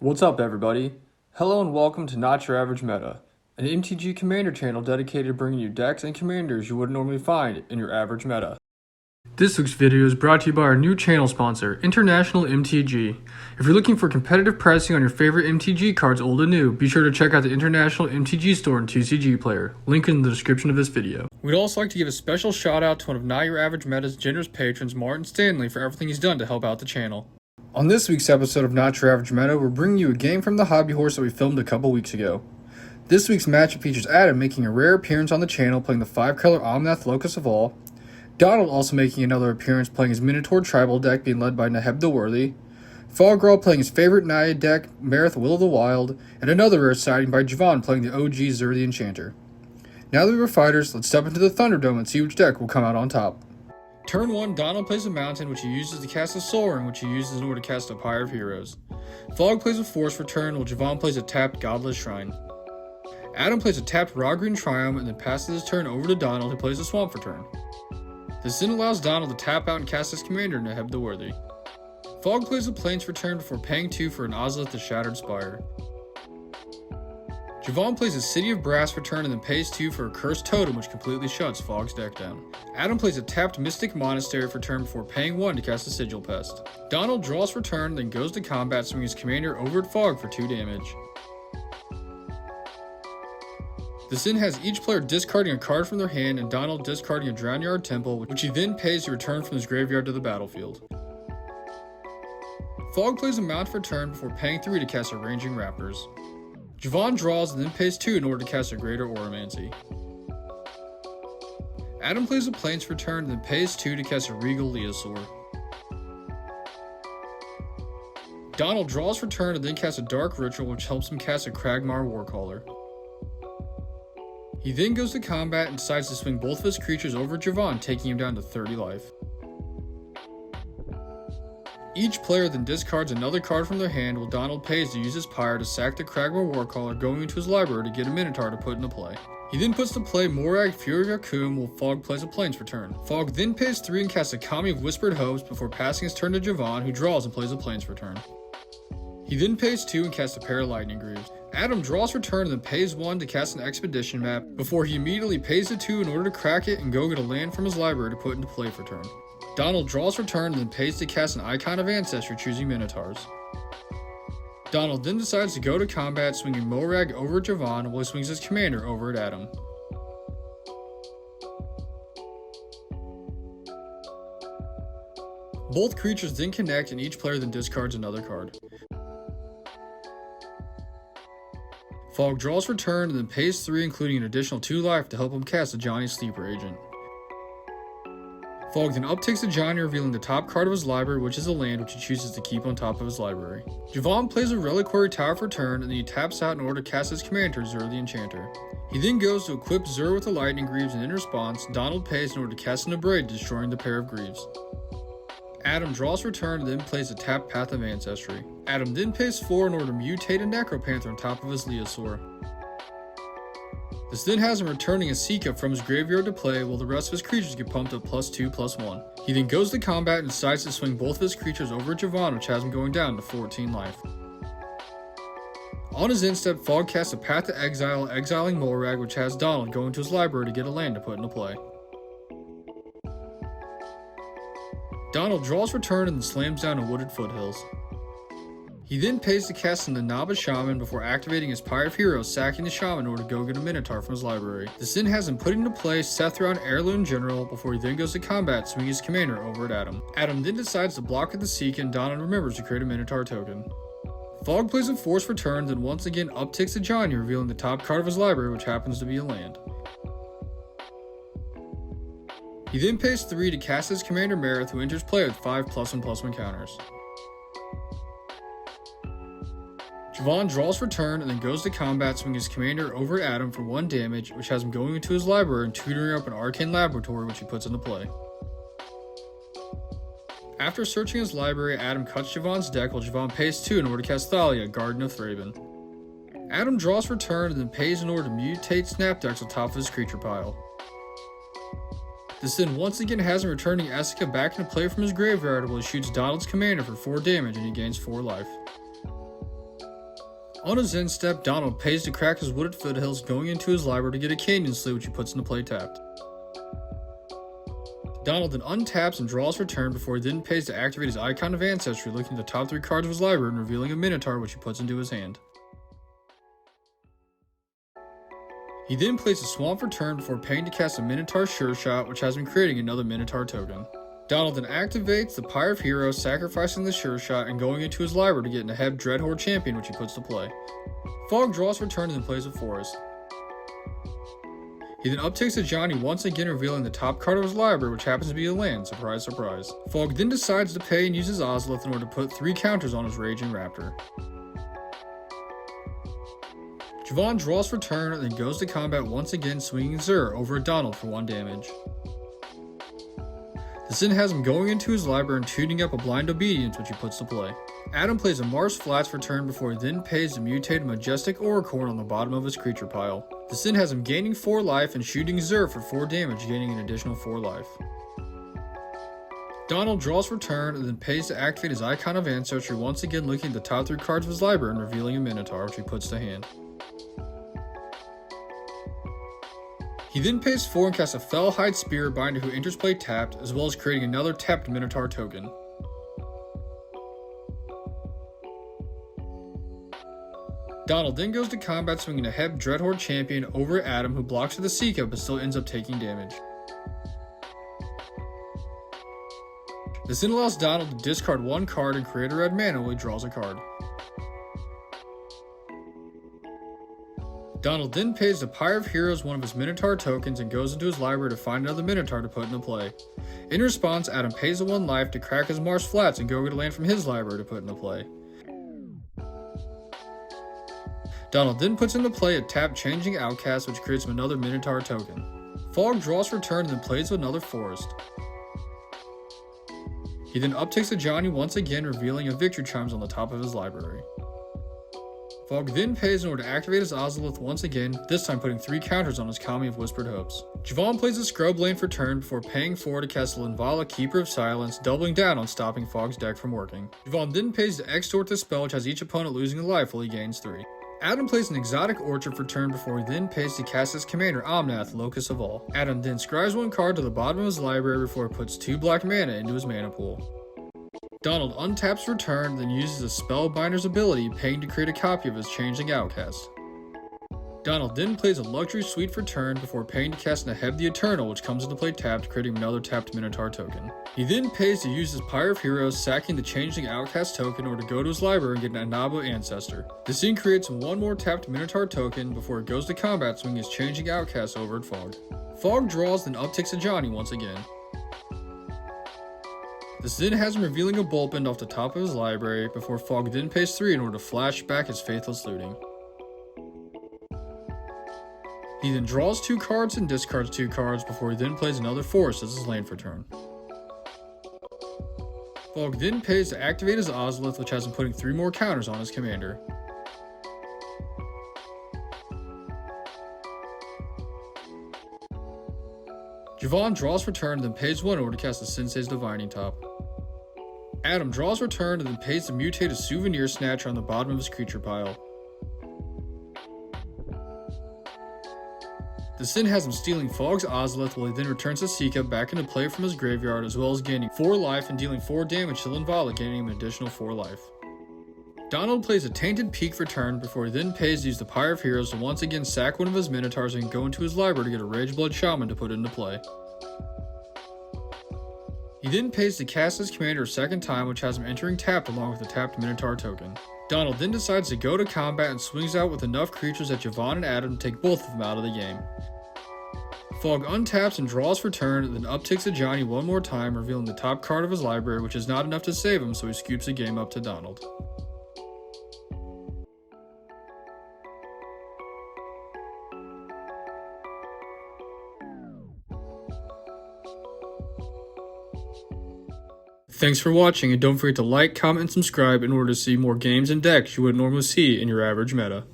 What's up, everybody? Hello and welcome to Not Your Average Meta, an MTG Commander channel dedicated to bringing you decks and commanders you wouldn't normally find in your average meta. This week's video is brought to you by our new channel sponsor, International MTG. If you're looking for competitive pricing on your favorite MTG cards old and new, be sure to check out the International MTG store and TCG Player, link in the description of this video. We'd also like to give a special shout out to one of Not Your Average Meta's generous patrons, Martin Stanley, for everything he's done to help out the channel. On this week's episode of Not Your Average Meta, we're bringing you a game from the Hobby Horse that we filmed a couple weeks ago. This week's matchup features Adam making a rare appearance on the channel playing the 5-color Omnath Locus of All, Donald also making another appearance playing his Minotaur tribal deck being led by Neheb the Worthy, Foggrel playing his favorite NYAM deck, Marath Will of the Wild, and another rare sighting by Javon playing the OG Zur the Enchanter. Now that we're fighters, let's step into the Thunderdome and see which deck will come out on top. Turn 1, Donald plays a Mountain, which he uses to cast a Soul Ring, which he uses in order to cast a Pyre of Heroes. Fog plays a Force for turn, while Javon plays a tapped Godless Shrine. Adam plays a tapped Raw Green Triumph and then passes his turn over to Donald, who plays a Swamp for turn. This then allows Donald to tap out and cast his commander, Neheb the Worthy. Fog plays a Plains for turn before paying 2 for an Ozolith the Shattered Spire. Javon plays a City of Brass for turn and then pays 2 for a Cursed Totem, which completely shuts Fog's deck down. Adam plays a tapped Mystic Monastery for turn before paying 1 to cast a Sigil Pest. Donald draws for turn, then goes to combat, swinging his commander over at Fog for 2 damage. This then has each player discarding a card from their hand and Donald discarding a Drownyard Temple, which he then pays to return from his graveyard to the battlefield. Fog plays a Mount for turn before paying 3 to cast a Ranging Raptors. Javon draws and then pays 2 in order to cast a Greater Oromancy. Adam plays a Plains for turn and then pays 2 to cast a Regal Leosaur. Donald draws for turn and then casts a Dark Ritual, which helps him cast a Kragmar Warcaller. He then goes to combat and decides to swing both of his creatures over Javon, taking him down to 30 life. Each player then discards another card from their hand, while Donald pays to use his Pyre to sack the Kragmar Warcaller, going into his library to get a Minotaur to put into play. He then puts to play Morag Fury of Akum, while Fog plays a Plains for turn. Fog then pays 3 and casts a Kami of Whispered Hopes before passing his turn to Javon, who draws and plays a Plains for turn. He then pays 2 and casts a pair of Lightning Greaves. Adam draws for turn and then pays 1 to cast an Expedition map, before he immediately pays a 2 in order to crack it and go get a land from his library to put into play for turn. Donald draws for turn and then pays to cast an Icon of Ancestry, choosing Minotaurs. Donald then decides to go to combat, swinging Morag over at Javon while he swings his commander over at Adam. Both creatures then connect and each player then discards another card. Fog draws for turn and then pays 3, including an additional 2 life to help him cast a Johnny Sleeper Agent. Fog then uptakes the Johnny, revealing the top card of his library, which is a land which he chooses to keep on top of his library. Javon plays a Reliquary Tower for turn, and then he taps out in order to cast his commander, Zur the Enchanter. He then goes to equip Zur with the Lightning Greaves, and in response, Donald pays in order to cast an Abrade, destroying the pair of Greaves. Adam draws for turn and then plays a tapped Path of Ancestry. Adam then pays 4 in order to mutate a Necropanther on top of his Leosaur. This then has him returning a Seakup from his graveyard to play, while the rest of his creatures get pumped up +2/+1. He then goes to combat and decides to swing both of his creatures over at Javon, which has him going down to 14 life. On his end step, Fog casts a Path to Exile, exiling Morag, which has Donald go into his library to get a land to put into play. Donald draws for turn and then slams down a Wooded Foothills. He then pays to cast an Inaba Shaman before activating his Pyre of Heroes, sacking the Shaman in order to go get a Minotaur from his library. This then has him putting into play Sethron Heirloom General before he then goes to combat, swinging his commander over at Adam. Adam then decides to block with the Seek, and Donald remembers to create a Minotaur token. Fog plays a Force for turn, then once again upticks the Johnny, revealing the top card of his library, which happens to be a land. He then pays 3 to cast his commander Marath, who enters play with 5 +1/+1 counters. Javon draws for turn and then goes to combat, swinging his commander over at Adam for 1 damage, which has him going into his library and tutoring up an Arcane Laboratory, which he puts into play. After searching his library, Adam cuts Javon's deck while Javon pays 2 in order to cast Thalia, Garden of Thraben. Adam draws for turn and then pays in order to mutate Snapducks on top of his creature pile. This then once again has him returning Essica back into play from his graveyard while he shoots Donald's commander for 4 damage and he gains 4 life. On his end step, Donald pays to crack his wooded foothills, going into his library to get a canyon slate, which he puts into play tapped. Donald then untaps and draws for turn before he then pays to activate his Icon of Ancestry, looking at the top 3 cards of his library and revealing a Minotaur, which he puts into his hand. He then plays a Swamp for turn before paying to cast a Minotaur Sure Shot, which has been creating another Minotaur token. Donald then activates the Pyre of Heroes, sacrificing the Sure Shot and going into his library to get Neheb Dreadhorde Champion, which he puts to play. Fog draws for turn and then plays a Forest. He then uptakes a Johnny, once again revealing the top card of his library, which happens to be a land, surprise surprise. Fog then decides to pay and uses Ozolith in order to put 3 counters on his Raging Raptor. Javon draws for turn and then goes to combat, once again swinging Zur over at Donald for 1 damage. This then has him going into his library and tuning up a Blind Obedience, which he puts to play. Adam plays a Mars Flats for turn before he then pays to mutate a Majestic Auricorn on the bottom of his creature pile. This then has him gaining 4 life and shooting Zur for 4 damage, gaining an additional 4 life. Donald draws for turn and then pays to activate his Icon of Ancestry, once again looking at the top 3 cards of his library and revealing a Minotaur, which he puts to hand. He then pays 4 and casts a Fellhide Spirit Binder who enters play tapped, as well as creating another tapped Minotaur token. Donald then goes to combat swinging a Neheb Dreadhorde Champion over at Adam, who blocks with a Seeker but still ends up taking damage. This then allows Donald to discard 1 card and create a red mana while he draws a card. Donald then pays the Pyre of Heroes, one of his Minotaur tokens, and goes into his library to find another Minotaur to put into play. In response, Adam pays the 1 life to crack his Mars Flats and go get a land from his library to put into play. Donald then puts into play a tapped Changing Outcast, which creates him another Minotaur token. Fog draws for turn and then plays with another Forest. He then uptakes a Johnny, once again revealing a Victory Chimes on the top of his library. Fog then pays in order to activate his Ozolith once again, this time putting 3 counters on his Kami of Whispered Hopes. Javon plays a Scrub Lane for turn before paying 4 to cast Linvala, Keeper of Silence, doubling down on stopping Fog's deck from working. Javon then pays to extort this spell, which has each opponent losing a life while he gains 3. Adam plays an Exotic Orchard for turn before he then pays to cast his commander Omnath, Locus of All. Adam then scribes 1 card to the bottom of his library before he puts 2 black mana into his mana pool. Donald untaps for turn, then uses a Spellbinder's ability, paying to create a copy of his Changing Outcast. Donald then plays a Luxury Suite for turn before paying to cast Neheb the Eternal, which comes into play tapped, creating another tapped Minotaur token. He then pays to use his Pyre of Heroes, sacking the Changing Outcast token in order to go to his library and get an Anabo Ancestor. This then creates 1 more tapped Minotaur token before it goes to combat, swinging his Changing Outcast over at Fog. Fog draws, then uptakes a Johnny once again. This then has him revealing a Bullpen off the top of his library before Fog then pays 3 in order to flash back his Faithless Looting. He then draws 2 cards and discards 2 cards before he then plays another Forest as his land for turn. Fog then pays to activate his Ozolith, which has him putting 3 more counters on his commander. Javon draws for turn and then pays 1 in order to cast the Sensei's Divining Top. Adam draws for turn and then pays to mutate a Souvenir Snatcher on the bottom of his creature pile. This then has him stealing Fog's Ozolith while he then returns his Seeka back into play from his graveyard, as well as gaining 4 life and dealing 4 damage to Linvala, gaining him an additional 4 life. Donald plays a Tainted Peak for turn before he then pays to use the Pyre of Heroes to once again sack one of his Minotaurs and go into his library to get a Rageblood Shaman to put into play. He then pays to cast his commander a second time, which has him entering tapped along with a tapped Minotaur token. Donald then decides to go to combat and swings out with enough creatures that Javon and Adam take both of them out of the game. Fog untaps and draws for turn, and then uptakes a Johnny 1 more time, revealing the top card of his library, which is not enough to save him, so he scoops the game up to Donald. Thanks for watching, and don't forget to like, comment, and subscribe in order to see more games and decks you wouldn't normally see in your average meta.